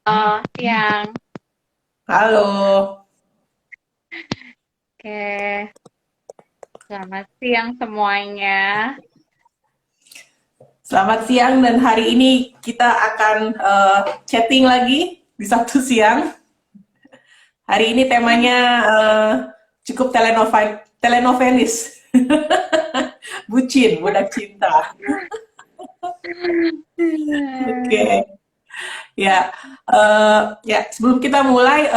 Siang. Halo, Oke, selamat siang semuanya. selamat siang dan hari ini kita akan chatting lagi di Sabtu siang. Hari ini temanya cukup telenovelis, bucin, budak cinta. Oke, ya, ya sebelum kita mulai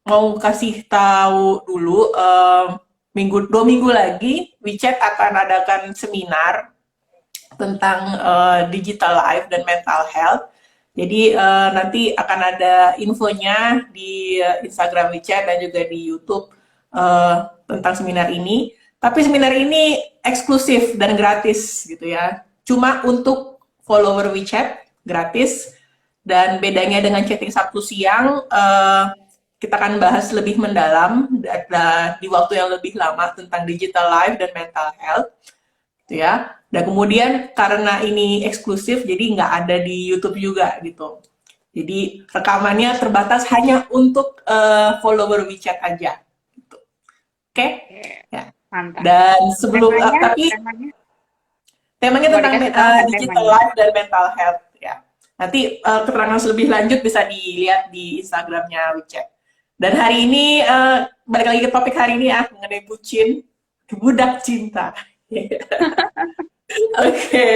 mau kasih tahu dulu dua minggu lagi WeChat akan adakan seminar tentang digital life dan mental health. Jadi nanti akan ada infonya di Instagram WeChat dan juga di YouTube tentang seminar ini. Tapi seminar ini eksklusif dan gratis gitu ya. Cuma untuk follower WeChat gratis. Dan bedanya dengan chatting Sabtu siang, kita akan bahas lebih mendalam di waktu yang lebih lama tentang digital life dan mental health gitu ya. Dan kemudian karena ini eksklusif, jadi nggak ada di YouTube juga gitu. Jadi rekamannya terbatas hanya untuk follower WeChat aja. Gitu. Oke? Okay? Oke, Ya. mantap. Dan sebelum Temanya, tapi temanya, temanya mau tentang dikasih tahu nggak digital temanya? life dan mental health ya. Nanti keterangan lebih lanjut bisa dilihat di Instagramnya WeChat. Dan hari ini balik lagi ke topik hari ini ya mengenai bucin, budak cinta. Oke.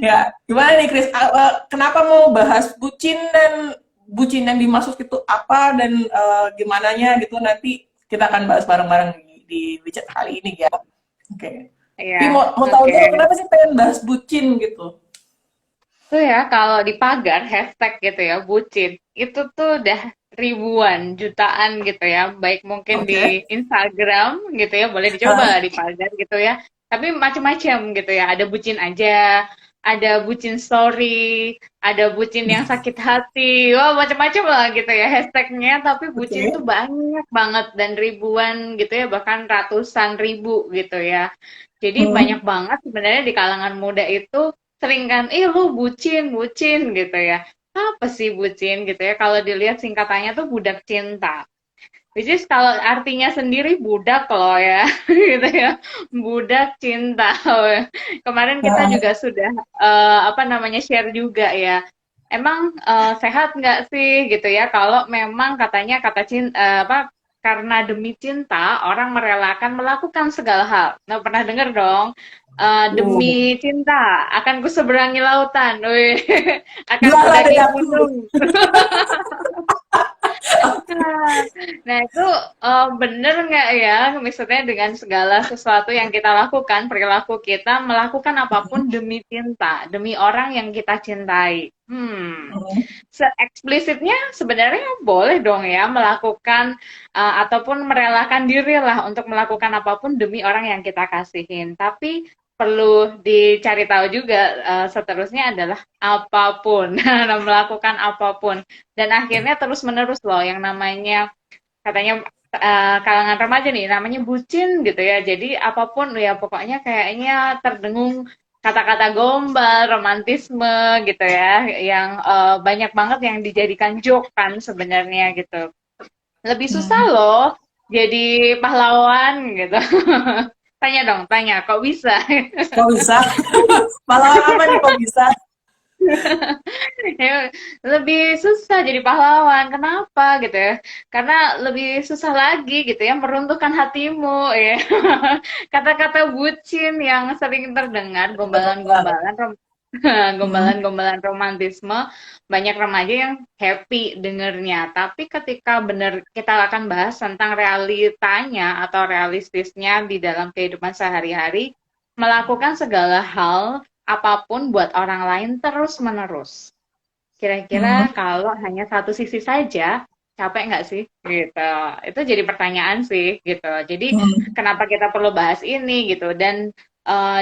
Ya, gimana nih Chris? Kenapa mau bahas bucin dan bucin yang dimaksud itu apa dan gimananya gitu nanti kita akan bahas bareng-bareng di WeChat kali ini ya. Oke. Iya, Tapi mau tahu oke. dulu kenapa sih pengen bahas bucin gitu? Tuh ya, kalau di pagar hashtag gitu ya, bucin, itu tuh udah ribuan, jutaan gitu ya, baik mungkin di Oke. Instagram gitu ya, boleh dicoba Hah? lah di pagar gitu ya, tapi macam-macam gitu ya, ada bucin aja, ada bucin story, ada bucin yang sakit hati, wah macam-macam lah gitu ya hashtagnya, tapi bucin tuh Oke. banyak banget dan ribuan gitu ya, bahkan ratusan ribu gitu ya. Jadi banyak Hmm. banget sebenarnya di kalangan muda itu sering kan, lu bucin, bucin gitu ya. Apa sih bucin gitu ya? Kalau dilihat singkatannya tuh budak cinta. Which is kalau artinya sendiri budak loh ya, gitu ya. Budak cinta. Kemarin kita Hah? juga sudah apa namanya share juga ya. Emang sehat nggak sih gitu ya? Kalau memang katanya kata cinta apa karena demi cinta orang merelakan melakukan segala hal. Nah, pernah dengar dong? Demi cinta akan kuseberangi lautan, wih, akan Jualan kudaki dadaku. gunung. Nah, nah itu bener nggak ya? Maksudnya dengan segala sesuatu yang kita lakukan, perilaku kita melakukan apapun demi cinta, demi orang yang kita cintai. Hmm. Se-eksplisitnya sebenarnya boleh dong ya melakukan ataupun merelakan diri lah untuk melakukan apapun demi orang yang kita kasihin. Tapi perlu dicari tahu juga seterusnya adalah apapun, melakukan apapun dan akhirnya terus-menerus loh yang namanya katanya kalangan remaja nih namanya bucin gitu ya. Jadi apapun ya pokoknya kayaknya terdengung kata-kata gombal, romantisme gitu ya yang banyak banget yang dijadikan joke kan sebenarnya gitu. Lebih susah Hmm. loh jadi pahlawan gitu. Tanya dong, tanya, kok bisa? Kok bisa? Pahlawan apa nih kok bisa? Ya, lebih susah jadi pahlawan. Kenapa gitu ya? Karena lebih susah lagi gitu ya meruntuhkan hatimu ya. Kata-kata bucin yang sering terdengar, Benar. gombalan-gombalan Hmm. gombalan-gombalan romantisme, banyak remaja yang happy dengernya. Tapi ketika benar kita akan bahas tentang realitanya atau realistisnya di dalam kehidupan sehari-hari, melakukan segala hal apapun buat orang lain terus-menerus. Hmm. Kira-kira kalau hanya satu sisi saja, capek nggak sih? Gitu. Itu jadi pertanyaan sih, gitu. Jadi, Hmm. kenapa kita perlu bahas ini, gitu. Dan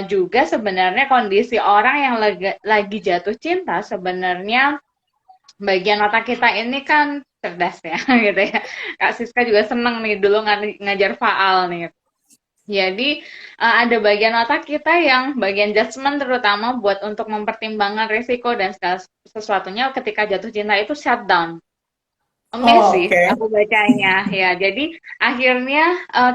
juga sebenarnya kondisi orang yang lagi jatuh cinta, sebenarnya bagian otak kita ini kan cerdas ya, gitu ya. Kak Siska juga seneng nih, dulu ngajar faal nih. Jadi ada bagian otak kita yang bagian judgement terutama buat untuk mempertimbangkan risiko dan segala sesuatunya ketika jatuh cinta itu shutdown. Amazed Oh, sih oke. aku bacanya ya. Jadi akhirnya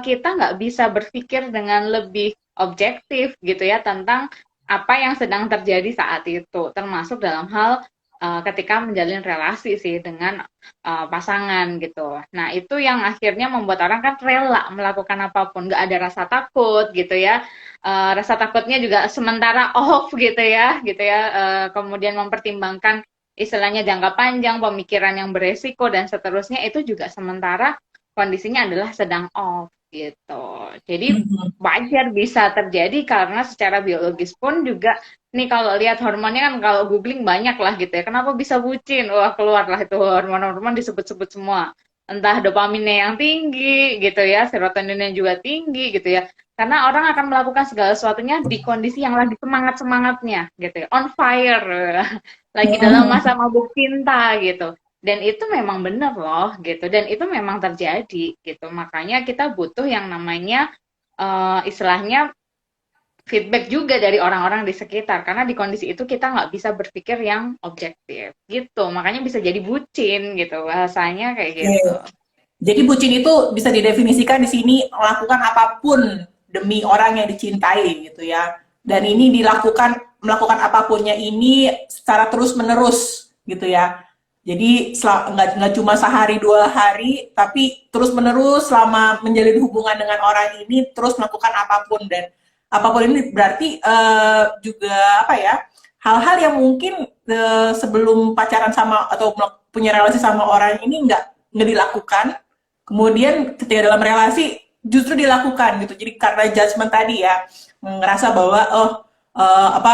kita nggak bisa berpikir dengan lebih objektif gitu ya tentang apa yang sedang terjadi saat itu, termasuk dalam hal ketika menjalin relasi sih dengan pasangan gitu. Nah itu yang akhirnya membuat orang kan rela melakukan apapun, nggak ada rasa takut gitu ya. Rasa takutnya juga sementara off gitu ya. Kemudian mempertimbangkan istilahnya jangka panjang, pemikiran yang beresiko dan seterusnya itu juga sementara kondisinya adalah sedang off gitu. Jadi Mhm. wajar bisa terjadi karena secara biologis pun juga nih kalau lihat hormonnya kan kalau googling banyak lah gitu ya. Kenapa bisa bucin? Wah keluar lah itu hormon-hormon disebut-sebut semua. Entah dopaminnya yang tinggi gitu ya, serotoninnya juga tinggi gitu ya. Karena orang akan melakukan segala sesuatunya di kondisi yang lagi semangat-semangatnya gitu ya, on fire. Lagi dalam Mhm. masa mabuk cinta gitu. Dan itu memang benar loh gitu. Dan itu memang terjadi gitu. Makanya kita butuh yang namanya istilahnya feedback juga dari orang-orang di sekitar. Karena di kondisi itu kita nggak bisa berpikir yang objektif gitu. Makanya bisa jadi bucin gitu. Bahasanya kayak Oke. gitu. Jadi bucin itu bisa didefinisikan di sini melakukan apapun demi orang yang dicintai gitu ya. Dan ini melakukan apapunnya ini secara terus menerus gitu ya. Jadi nggak cuma sehari dua hari, tapi terus menerus selama menjalin hubungan dengan orang ini terus melakukan apapun, dan apapun ini berarti juga apa ya, hal-hal yang mungkin sebelum pacaran sama atau punya relasi sama orang ini nggak dilakukan, kemudian ketika dalam relasi justru dilakukan gitu. Jadi karena judgement tadi ya, ngerasa bahwa oh apa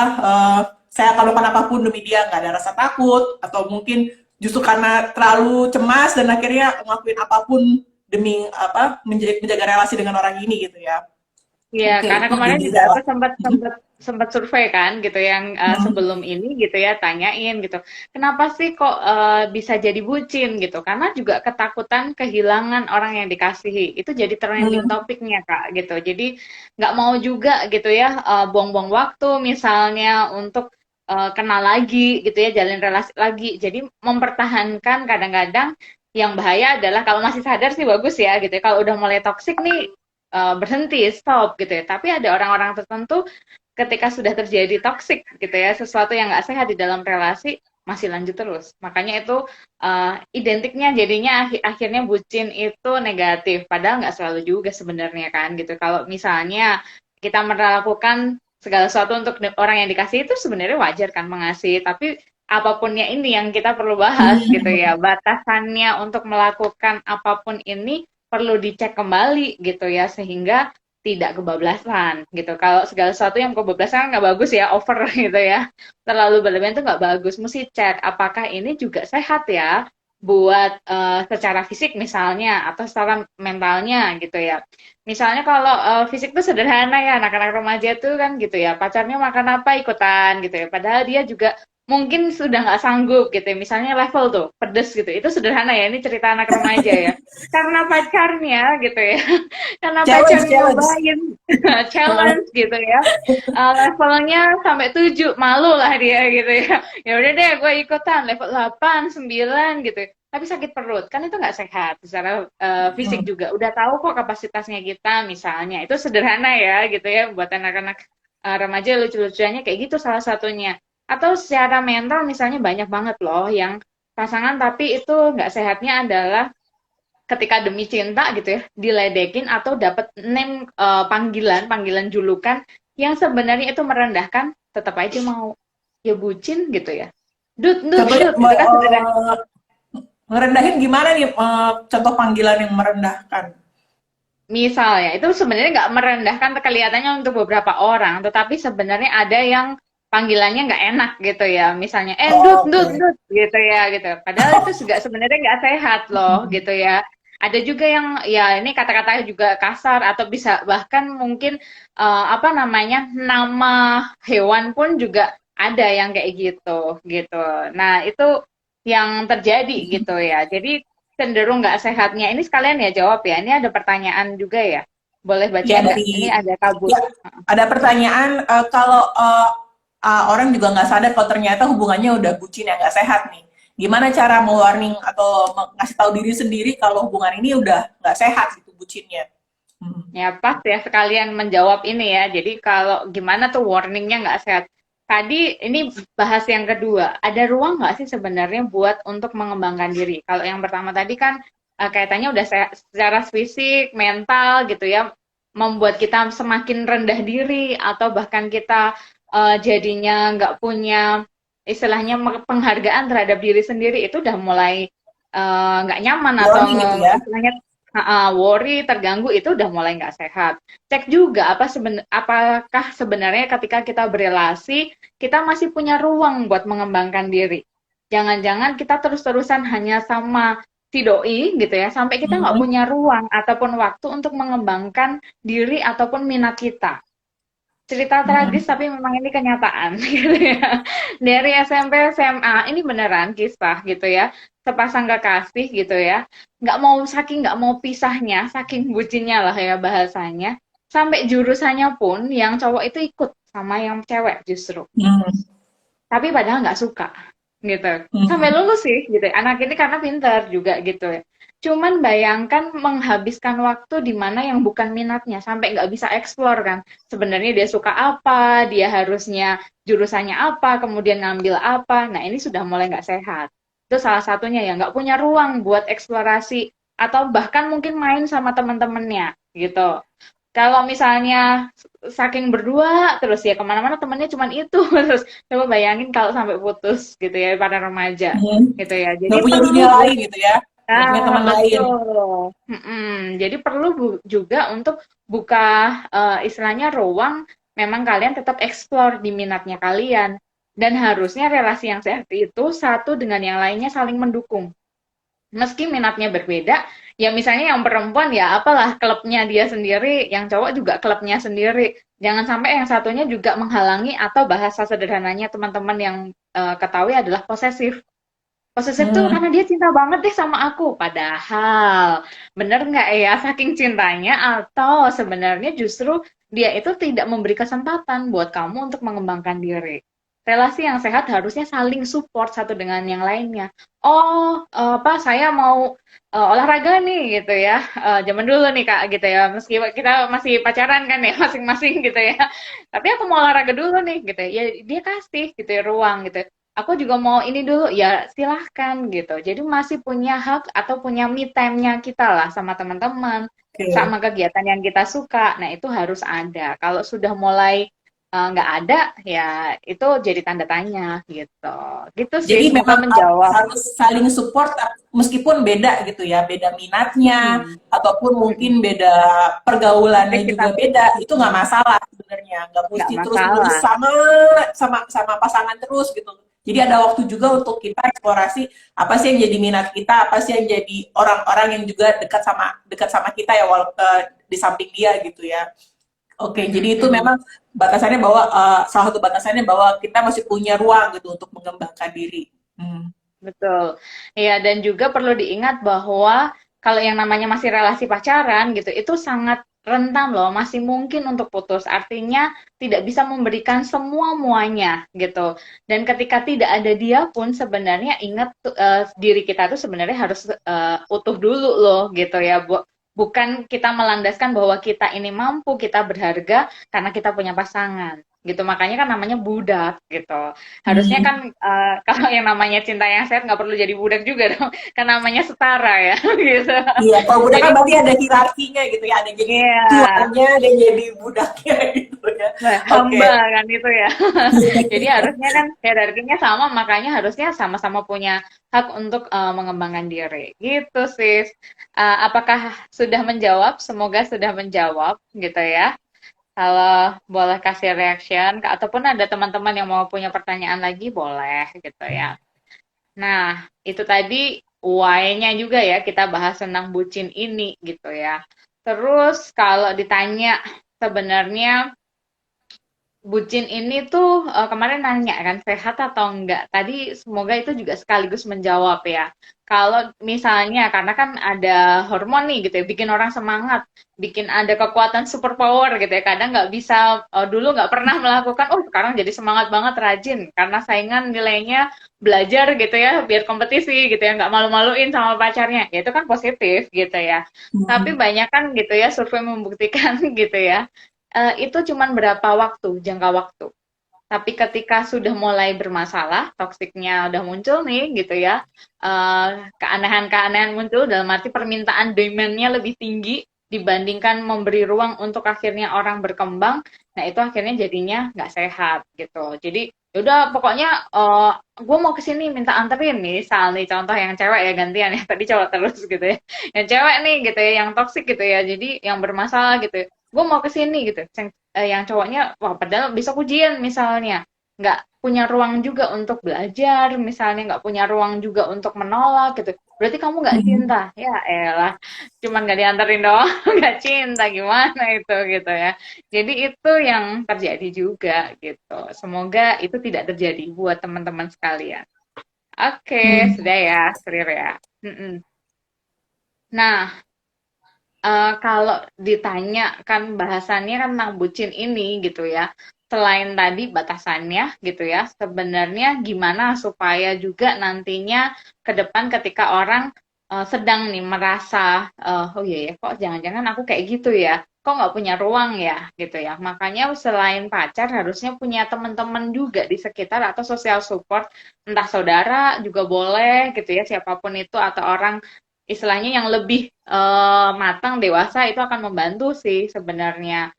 saya akan melakukan apapun demi dia, nggak ada rasa takut, atau mungkin justru karena terlalu cemas dan akhirnya ngelakuin apapun demi apa menjaga relasi dengan orang ini gitu ya. Iya, Oke, karena itu kemarin jadi juga aku salah. sempat sempat sempat survei kan gitu yang Hmm. sebelum ini gitu ya tanyain gitu. Kenapa sih kok bisa jadi bucin gitu? Karena juga ketakutan kehilangan orang yang dikasihi. Itu jadi trending Hmm. topiknya Kak gitu. Jadi nggak mau juga gitu ya buang-buang waktu misalnya untuk kenal lagi gitu ya, jalin relasi lagi. Jadi mempertahankan kadang-kadang yang bahaya adalah kalau masih sadar sih bagus ya gitu ya. Kalau udah mulai toksik nih berhenti, stop gitu ya. Tapi ada orang-orang tertentu ketika sudah terjadi toxic gitu ya, sesuatu yang nggak sehat di dalam relasi masih lanjut terus. Makanya itu identiknya jadinya akhirnya bucin itu negatif. Padahal nggak selalu juga sebenarnya kan gitu. Kalau misalnya kita melakukan segala sesuatu untuk orang yang dikasih itu sebenarnya wajar kan mengasihi. Tapi apapunnya ini yang kita perlu bahas gitu Hmm. ya. Batasannya untuk melakukan apapun ini perlu dicek kembali gitu ya sehingga tidak kebablasan gitu. Kalau segala sesuatu yang kebablasan nggak bagus ya, over gitu ya. Terlalu berlebihan itu nggak bagus. Mesti cek apakah ini juga sehat ya buat secara fisik misalnya atau secara mentalnya gitu ya. Misalnya kalau fisik tuh sederhana ya, anak-anak remaja tuh kan gitu ya, pacarnya makan apa ikutan gitu ya. Padahal dia juga mungkin sudah nggak sanggup gitu ya. Misalnya level tuh pedes gitu. Itu sederhana ya, ini cerita anak remaja ya karena pacarnya gitu ya, karena Challenge, pacarnya challenge. nyobain challenge gitu ya, levelnya sampai 7 malu lah dia gitu ya. Ya udah deh gue ikutan level 8 9 gitu. Tapi sakit perut kan itu nggak sehat secara fisik Hmm. juga. Udah tahu kok kapasitasnya kita misalnya. Itu sederhana ya gitu ya buat anak-anak remaja lucu-lucuannya kayak gitu salah satunya. Atau secara mental misalnya banyak banget loh yang pasangan tapi itu nggak sehatnya adalah ketika demi cinta gitu ya diledekin atau dapat name panggilan panggilan julukan yang sebenarnya itu merendahkan tetap aja mau ya bucin gitu ya dut dut Contohnya dut itu kan sebenarnya ngerendahin gimana nih, contoh panggilan yang merendahkan? misalnya itu sebenarnya nggak merendahkan kelihatannya untuk beberapa orang tetapi sebenarnya ada yang panggilannya nggak enak gitu ya misalnya Oh, dut oke. dut gitu ya gitu padahal itu juga sebenarnya nggak sehat loh gitu ya ada juga yang ya ini kata-kata juga kasar atau bisa bahkan mungkin apa namanya nama hewan pun juga ada yang kayak gitu gitu nah itu yang terjadi gitu ya jadi cenderung nggak sehatnya ini sekalian ya jawab ya ini ada pertanyaan juga ya Boleh Ya bacain nggak? Ini dari ada kabut. ya ada pertanyaan kalau orang juga nggak sadar kalau ternyata hubungannya udah bucin ya nggak sehat nih. Gimana cara mewarning atau ngasih tahu diri sendiri kalau hubungan ini udah nggak sehat gitu bucinnya? Hmm. Ya, pas ya sekalian menjawab ini ya. Jadi kalau gimana tuh warningnya nggak sehat. Tadi ini bahas yang kedua. Ada ruang nggak sih sebenarnya buat untuk mengembangkan diri? Kalau yang pertama tadi kan kaitannya udah secara fisik, mental gitu ya, membuat kita semakin rendah diri atau bahkan kita jadinya nggak punya istilahnya penghargaan terhadap diri sendiri itu udah mulai nggak nyaman atau Warning gitu ya? istilahnya worry, terganggu itu udah mulai nggak sehat. Cek juga apakah sebenarnya ketika kita berelasi, kita masih punya ruang buat mengembangkan diri. Jangan-jangan kita terus-terusan hanya sama si doi gitu ya, sampai kita nggak Mhm. punya ruang ataupun waktu untuk mengembangkan diri ataupun minat kita. Cerita Mhm. tragis tapi memang ini kenyataan gitu ya. Dari SMP SMA ini beneran kisah gitu ya. Sepasang kekasih gitu ya. Nggak mau pisahnya, saking bucinnya lah ya bahasanya. Sampai jurusannya pun yang cowok itu ikut sama yang cewek justru. Mhm. Tapi padahal nggak suka gitu. Sampai Mhm. lulus sih gitu. Anak ini karena pintar juga gitu ya. Cuman bayangkan menghabiskan waktu di mana yang bukan minatnya sampai nggak bisa eksplor kan. Sebenarnya dia suka apa, dia harusnya jurusannya apa, kemudian ngambil apa. Nah ini sudah mulai nggak sehat. Itu salah satunya ya nggak punya ruang buat eksplorasi atau bahkan mungkin main sama teman-temannya gitu. Kalau misalnya saking berdua terus ya kemana-mana temennya cuman itu terus coba bayangin kalau sampai putus gitu ya pada remaja Mhm. gitu ya. Nggak Jadi punya dunia perlu lain gitu ya? Nggak punya teman lain? betul. Jadi perlu juga untuk buka istilahnya ruang memang kalian tetap explore di minatnya kalian dan harusnya relasi yang sehat itu satu dengan yang lainnya saling mendukung meski minatnya berbeda, ya misalnya yang perempuan ya apalah klubnya dia sendiri, yang cowok juga klubnya sendiri. Jangan sampai yang satunya juga menghalangi atau bahasa sederhananya teman-teman yang ketahui adalah posesif. Posesif tuh Hmm. karena dia cinta banget deh sama aku. Padahal, bener nggak ya saking cintanya atau sebenarnya justru dia itu tidak memberi kesempatan buat kamu untuk mengembangkan diri. Relasi yang sehat harusnya saling support satu dengan yang lainnya. Oh, apa saya mau olahraga nih gitu ya. Zaman dulu nih Kak gitu ya. Meski kita masih pacaran kan ya masing-masing gitu ya. Tapi aku mau olahraga dulu nih gitu ya. Ya dia kasih gitu ya ruang gitu aku juga mau ini dulu, ya silahkan gitu. Jadi masih punya hak atau punya me time-nya kita lah sama teman-teman, Oke. sama kegiatan yang kita suka. Nah itu harus ada. Kalau sudah mulai nggak ada, ya itu jadi tanda tanya gitu. Gitu sih, Jadi semoga memang menjawab. harus saling support meskipun beda gitu ya, beda minatnya Mm-mm. ataupun Mm-mm. mungkin beda pergaulannya juga Aktivitas. beda, itu nggak Mm-mm. masalah sebenarnya, nggak Nggak mesti terus-menerus masalah. sama sama pasangan terus gitu. Jadi ada waktu juga untuk kita eksplorasi apa sih yang jadi minat kita, apa sih yang jadi orang-orang yang juga dekat sama kita ya, di samping dia gitu ya. Oke, Mm-mm. jadi itu Mm-mm. memang batasannya bahwa salah satu batasannya bahwa kita masih punya ruang gitu untuk mengembangkan diri. Hmm. Betul. Iya, dan juga perlu diingat bahwa kalau yang namanya masih relasi pacaran gitu, itu sangat rentan loh, masih mungkin untuk putus. Artinya tidak bisa memberikan semua muanya gitu. Dan ketika tidak ada dia pun sebenarnya ingat diri kita tuh sebenarnya harus utuh dulu loh gitu ya. Bukan kita melandaskan bahwa kita ini mampu, kita berharga karena kita punya pasangan gitu. Makanya kan namanya budak gitu. Harusnya Hmm. kan kalau yang namanya cinta yang sehat nggak perlu jadi budak juga dong, kan namanya setara ya, gitu. Iya, kalau budak Jadi kan berarti ada hierarkinya gitu ya, ada yang jadi iya, tuannya, ada yang jadi budaknya gitu ya. nah, Oke. hamba kan itu ya. Jadi harusnya kan hierarkinya sama, makanya harusnya sama-sama punya hak untuk mengembangkan diri. Gitu sis. Apakah sudah menjawab? Semoga sudah menjawab gitu ya. Kalau boleh kasih reaction, ataupun ada teman-teman yang mau punya pertanyaan lagi, boleh gitu ya. Nah, itu tadi why-nya juga ya kita bahas tentang bucin ini gitu ya. Terus kalau ditanya sebenarnya bucin ini tuh kemarin nanya kan sehat atau enggak. Tadi semoga itu juga sekaligus menjawab ya. Kalau misalnya karena kan ada hormon nih gitu ya, bikin orang semangat, bikin ada kekuatan superpower gitu ya. Kadang nggak bisa dulu nggak pernah melakukan, oh sekarang jadi semangat banget rajin karena saingan nilainya belajar gitu ya, biar kompetisi gitu ya, nggak malu-maluin sama pacarnya. Ya itu kan positif gitu ya. Tapi Hmm. banyak kan gitu ya survei membuktikan gitu ya itu cuman berapa waktu, jangka waktu. Tapi ketika sudah mulai bermasalah, toksiknya udah muncul nih gitu ya, keanehan-keanehan muncul dalam arti permintaan demand-nya lebih tinggi dibandingkan memberi ruang untuk akhirnya orang berkembang, nah itu akhirnya jadinya nggak sehat gitu. Jadi yaudah pokoknya gue mau kesini minta anterin nih, misal nih contoh yang cewek ya gantian ya, tadi cowok terus gitu ya. Yang cewek nih gitu ya, yang toksik gitu ya, jadi yang bermasalah gitu ya. Gue mau kesini gitu, yang cowoknya wah padahal besok ujian misalnya nggak punya ruang juga untuk belajar misalnya nggak punya ruang juga untuk menolak gitu berarti kamu nggak Hmm. cinta ya elah cuman nggak diantarin doang nggak cinta gimana itu gitu ya jadi itu yang terjadi juga gitu semoga itu tidak terjadi buat teman-teman sekalian oke Hmm. sudah ya clear ya Mm-mm. Nah, kalau ditanya kan bahasannya kan tentang bucin ini gitu ya. Selain tadi batasannya gitu ya, sebenarnya gimana supaya juga nantinya ke depan ketika orang sedang nih merasa, oh iya ya, kok jangan-jangan aku kayak gitu ya, kok nggak punya ruang ya gitu ya. Makanya selain pacar harusnya punya teman-teman juga di sekitar atau social support, entah saudara juga boleh gitu ya, siapapun itu atau orang istilahnya yang lebih matang, dewasa itu akan membantu sih sebenarnya.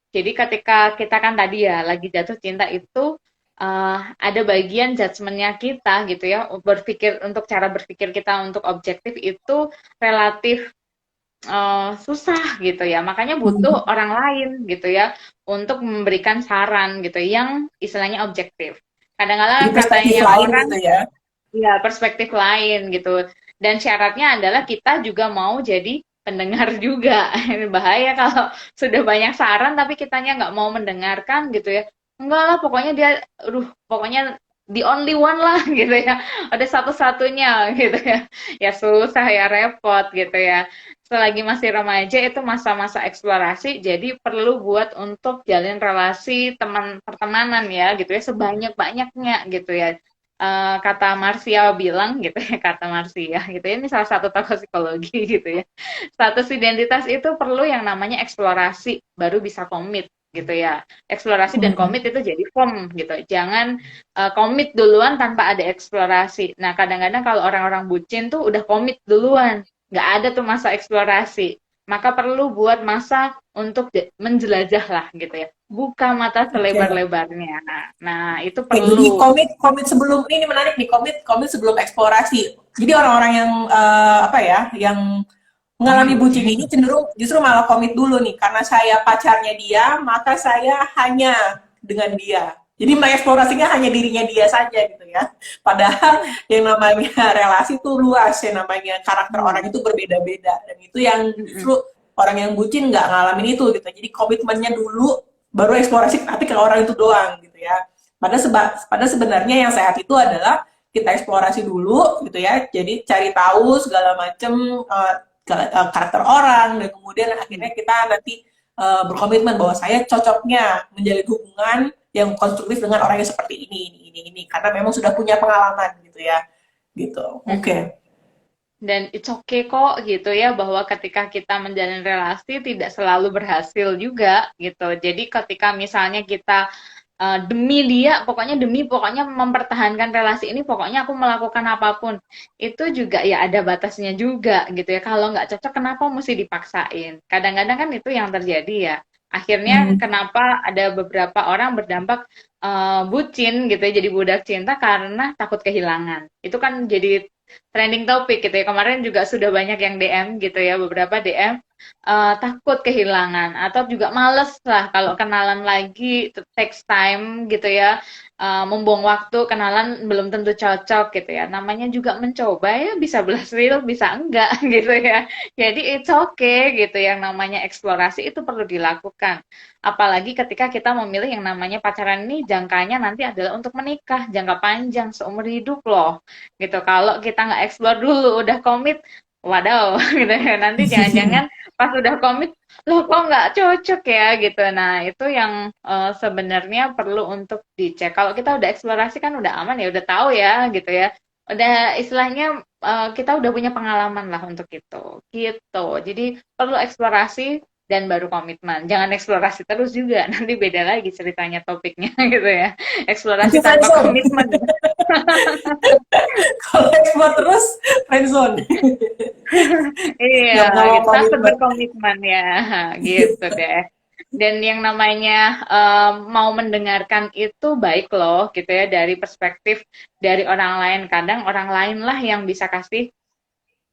Jadi ketika kita kan tadi ya lagi jatuh cinta itu ada bagian judgementnya kita gitu ya, berpikir untuk cara berpikir kita untuk objektif itu relatif susah gitu ya. Makanya butuh Hmm. orang lain gitu ya untuk memberikan saran gitu yang istilahnya objektif. Jadi Kadang-kadang perspektif katanya lain orang gitu ya. ya, perspektif lain gitu. Dan syaratnya adalah kita juga mau jadi pendengar juga. Ini bahaya kalau sudah banyak saran tapi kitanya nggak mau mendengarkan gitu ya. Enggak lah, pokoknya dia, aduh, pokoknya the only one lah gitu ya. Ada satu-satunya gitu ya. Ya susah ya, repot gitu ya. Selagi masih remaja itu masa-masa eksplorasi, jadi perlu buat untuk jalin relasi teman pertemanan ya gitu ya sebanyak-banyaknya gitu ya kata Marsia bilang gitu ya, kata Marsia gitu ya, ini salah satu tokoh psikologi gitu ya. Status identitas itu perlu yang namanya eksplorasi, baru bisa komit gitu ya. Eksplorasi dan Hmm. komit itu jadi firm gitu. Jangan komit duluan tanpa ada eksplorasi. Nah, kadang-kadang kalau orang-orang bucin tuh udah komit duluan, nggak ada tuh masa eksplorasi. Maka perlu buat masa untuk menjelajah lah gitu ya. Buka mata Oke. selebar-lebarnya. Nah, itu Oke, jadi perlu. komit komit sebelum ini menarik nih, komit komit sebelum eksplorasi. Jadi orang-orang yang apa ya, yang mengalami bucin ini cenderung justru malah komit dulu nih, karena saya pacarnya dia, maka saya hanya dengan dia. Jadi mengeksplorasinya hanya dirinya dia saja gitu ya. Padahal yang namanya relasi itu luas, yang namanya karakter orang Hmm, itu berbeda-beda, dan itu yang mhm, justru orang yang bucin nggak ngalamin itu gitu. Jadi komitmennya dulu, baru eksplorasi tapi ke orang itu doang gitu ya. Pada sebenarnya yang sehat itu adalah kita eksplorasi dulu gitu ya. Jadi cari tahu segala macam karakter orang, dan kemudian mhm, akhirnya kita nanti berkomitmen bahwa saya cocoknya menjalin hubungan yang konstruktif dengan orang yang seperti ini karena memang sudah punya pengalaman gitu ya. Gitu. Oke. mhm. Dan it's okay kok gitu ya bahwa ketika kita menjalin relasi tidak selalu berhasil juga gitu. Jadi ketika misalnya kita demi dia, pokoknya mempertahankan relasi ini, pokoknya aku melakukan apapun. Itu juga ya ada batasnya juga gitu ya. Kalau nggak cocok, kenapa mesti dipaksain? Kadang-kadang kan itu yang terjadi ya. Akhirnya Hmm. kenapa ada beberapa orang berdampak bucin gitu ya, jadi budak cinta karena takut kehilangan. Itu kan jadi trending topik gitu ya. Kemarin juga sudah banyak yang DM gitu ya, beberapa DM. takut kehilangan atau juga males lah kalau kenalan lagi, it takes time gitu ya. Membuang waktu, kenalan belum tentu cocok gitu ya. Namanya juga mencoba ya, bisa berhasil, bisa enggak gitu ya. Jadi it's okay gitu, yang namanya eksplorasi itu perlu dilakukan. Apalagi ketika kita memilih yang namanya pacaran ini jangkanya nanti adalah untuk menikah, jangka panjang, seumur hidup loh. Gitu. Kalau kita nggak explore dulu, udah komit, wadaw gitu ya. Nanti jangan-jangan pas udah komit, loh kok nggak cocok ya gitu. Nah, itu yang sebenarnya perlu untuk dicek. Kalau kita udah eksplorasi kan udah aman ya, udah tahu ya gitu ya. Udah istilahnya kita udah punya pengalaman lah untuk itu. Gitu. Jadi perlu eksplorasi dan baru komitmen. Jangan eksplorasi terus juga, nanti beda lagi ceritanya topiknya gitu ya. Eksplorasi Nanti tanpa friendzone. komitmen. Kalau ekspor terus friendzone. Iya, Nggak mau gitu. Takut komitmen. berkomitmen ya, gitu deh. Dan yang namanya mau mendengarkan itu baik loh, gitu ya, dari perspektif dari orang lain. Kadang orang lain lah yang bisa kasih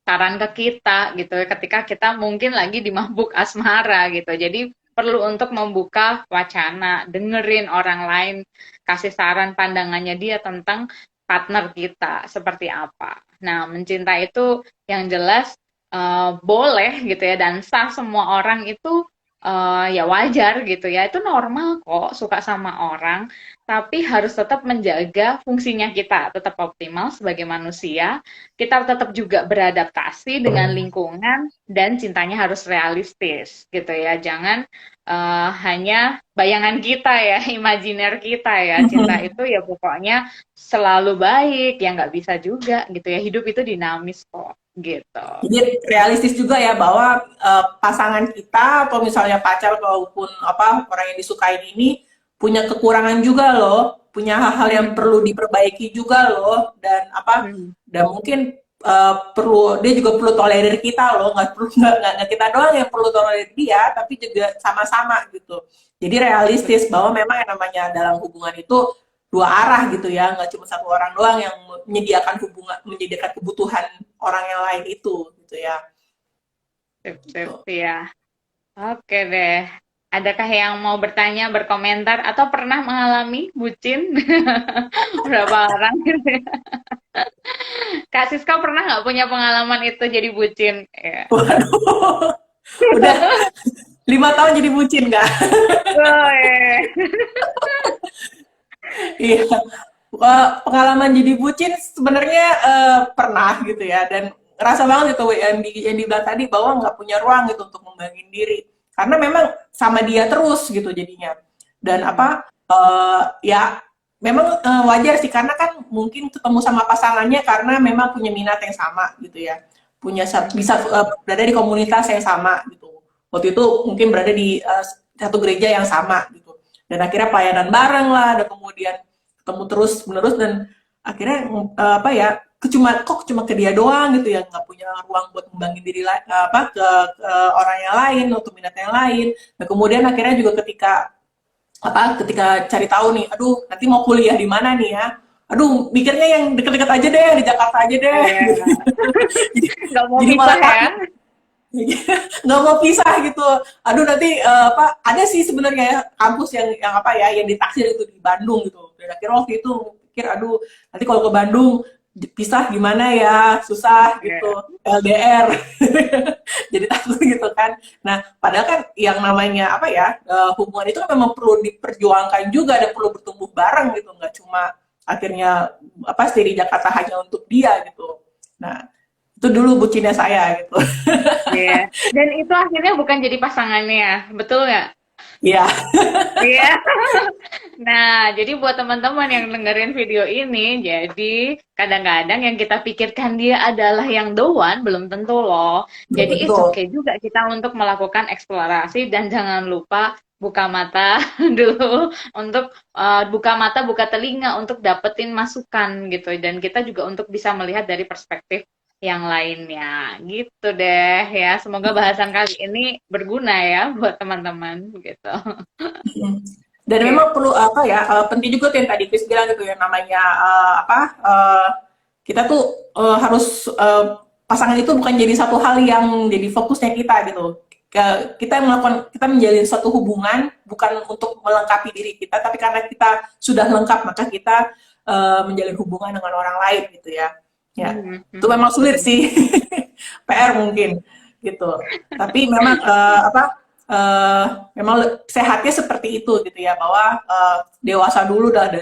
saran ke kita, gitu ya, ketika kita mungkin lagi di mabuk asmara, gitu. Jadi perlu untuk membuka wacana, dengerin orang lain, kasih saran pandangannya dia tentang partner kita seperti apa. Nah, mencintai itu yang jelas boleh gitu ya, dan sah, semua orang itu ya wajar gitu ya, itu normal kok suka sama orang, tapi harus tetap menjaga fungsinya kita tetap optimal sebagai manusia, kita tetap juga beradaptasi dengan lingkungan, dan cintanya harus realistis gitu ya, jangan hanya bayangan kita ya, imajiner kita ya. Cinta itu ya pokoknya selalu baik, ya nggak bisa juga gitu ya. Hidup itu dinamis kok, gitu. Jadi realistis juga ya bahwa pasangan kita atau misalnya pacar ataupun apa orang yang disukai ini punya kekurangan juga loh, punya hal-hal yang Hmm. perlu diperbaiki juga loh, dan apa, Hmm. dan mungkin perlu dia juga perlu tolerir kita loh, nggak perlu nggak kita doang yang perlu tolerir dia, tapi juga sama-sama gitu. Jadi realistis bahwa memang yang namanya dalam hubungan itu dua arah gitu ya, nggak cuma satu orang doang yang menyediakan hubungan, menyediakan kebutuhan orang yang lain itu gitu ya. Sip, sip, Gitu. ya. Oke deh. Adakah yang mau bertanya, berkomentar, atau pernah mengalami bucin? Berapa orang gitu ya? Kak Siska pernah nggak punya pengalaman itu jadi bucin? Ya. Waduh, udah 5 tahun jadi bucin nggak? Oh, iya. Iya. Pengalaman jadi bucin sebenarnya pernah gitu ya, dan ngerasa banget itu yang dibilang tadi bahwa nggak punya ruang gitu untuk ngembangin diri karena memang sama dia terus gitu jadinya, dan Hmm. apa, ya memang wajar sih karena kan mungkin ketemu sama pasangannya karena memang punya minat yang sama gitu ya, punya Hmm. bisa berada di komunitas yang sama gitu, waktu itu mungkin berada di satu gereja yang sama gitu, dan akhirnya pelayanan bareng lah, dan kemudian ketemu terus menerus, dan akhirnya apa ya, cuma ke dia doang gitu ya, nggak punya ruang buat ngembangin diri apa ke orang yang lain untuk minat yang lain. Nah kemudian akhirnya juga ketika cari tahu nih, aduh nanti mau kuliah di mana nih ya, aduh mikirnya yang deket-deket aja deh, di Jakarta aja Oh, deh. iya. jadi, Nggak mau jadi pisah malah ya? takut. Nggak mau pisah gitu. Aduh nanti apa, ada sih sebenarnya ya, kampus yang apa ya, yang ditaksir itu di Bandung gitu, dan akhirnya waktu itu pikir aduh nanti kalau ke Bandung pisah gimana ya, susah gitu, Iya. LDR. Jadi takut gitu kan. Nah padahal kan yang namanya apa ya, hubungan itu kan memang perlu diperjuangkan juga dan perlu bertumbuh bareng gitu, nggak cuma akhirnya apa stay di Jakarta hanya untuk dia gitu. Nah itu dulu bucinnya saya gitu. Iya. Dan itu akhirnya bukan jadi pasangannya, betul nggak? Iya. Iya. Nah, jadi buat teman-teman yang dengerin video ini, jadi kadang-kadang yang kita pikirkan dia adalah yang the one, belum tentu loh. Belum Jadi it's tentu. okay juga kita untuk melakukan eksplorasi, dan jangan lupa buka mata dulu untuk buka mata, buka telinga untuk dapetin masukan gitu. Dan kita juga untuk bisa melihat dari perspektif yang lainnya. Gitu deh ya. Semoga bahasan kali ini berguna ya buat teman-teman gitu. Mm. Dan Oke. memang perlu apa ya, penting juga tuh yang tadi Chris bilang gitu ya, namanya apa, kita tuh harus pasangan itu bukan jadi satu hal yang jadi fokusnya kita gitu. kita menjalin suatu hubungan bukan untuk melengkapi diri kita, tapi karena kita sudah lengkap maka kita menjalin hubungan dengan orang lain gitu ya. Ya, itu memang sulit sih, PR mungkin gitu. Tapi memang memang sehatnya seperti itu gitu ya, bahwa dewasa dulu udah ada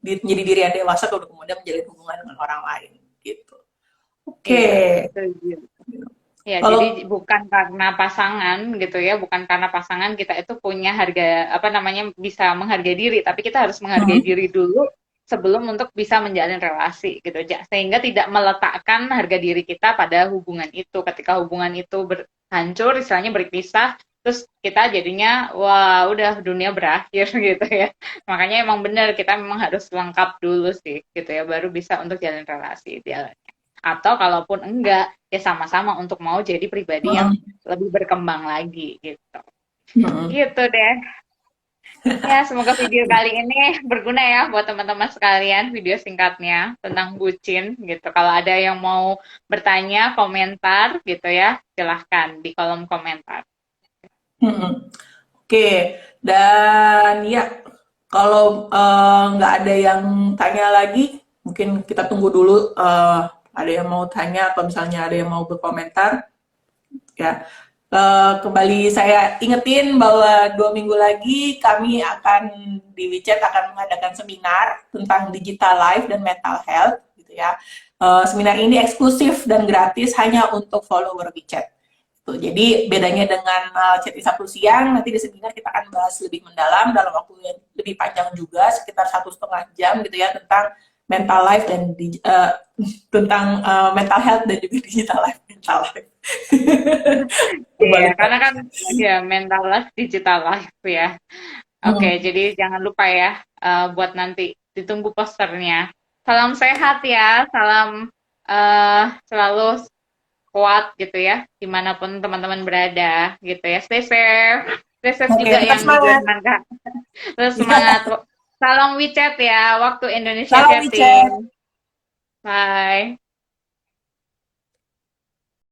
menjadi diri yang dewasa, kemudian menjalin hubungan dengan orang lain gitu. Oke. Iya, ya, Kalau jadi bukan karena pasangan gitu ya, bukan karena pasangan kita itu punya harga, apa namanya, bisa menghargai diri, tapi kita harus menghargai diri dulu sebelum untuk bisa menjalin relasi gitu, sehingga tidak meletakkan harga diri kita pada hubungan itu. Ketika hubungan itu hancur, istilahnya berpisah, terus kita jadinya, wah udah dunia berakhir gitu ya. Makanya emang benar kita memang harus lengkap dulu sih gitu ya, baru bisa untuk jalin relasi idealnya. Atau kalaupun enggak, ya sama-sama untuk mau jadi pribadi yang lebih berkembang lagi gitu. Gitu deh. Ya, semoga video kali ini berguna ya buat teman-teman sekalian, video singkatnya tentang bucin gitu. Kalau ada yang mau bertanya, komentar gitu ya, silahkan di kolom komentar. Oke, dan ya kalau nggak ada yang tanya lagi, mungkin kita tunggu dulu ada yang mau tanya atau misalnya ada yang mau berkomentar. Ya, kembali saya ingetin bahwa 2 minggu lagi kami akan di WeChat akan mengadakan seminar tentang digital life dan mental health, gitu ya. Seminar ini eksklusif dan gratis hanya untuk follower WeChat. Tuh, jadi bedanya dengan chat Sabtu siang, nanti di seminar kita akan bahas lebih mendalam dalam waktu yang lebih panjang juga, sekitar 1,5 jam gitu ya, tentang mental life dan tentang mental health dan juga digital life, mental life. Iya, karena kan ya mental life, digital life ya. Oke, jadi jangan lupa ya buat nanti ditunggu posternya. Salam sehat ya, salam selalu kuat gitu ya, dimanapun teman-teman berada gitu ya. Stay safe Oke, juga tetap yang di semangat. Jerman Kak. Terus Ya, semangat. Salam WeChat ya, waktu Indonesia salam WeChat. chatting. Bye.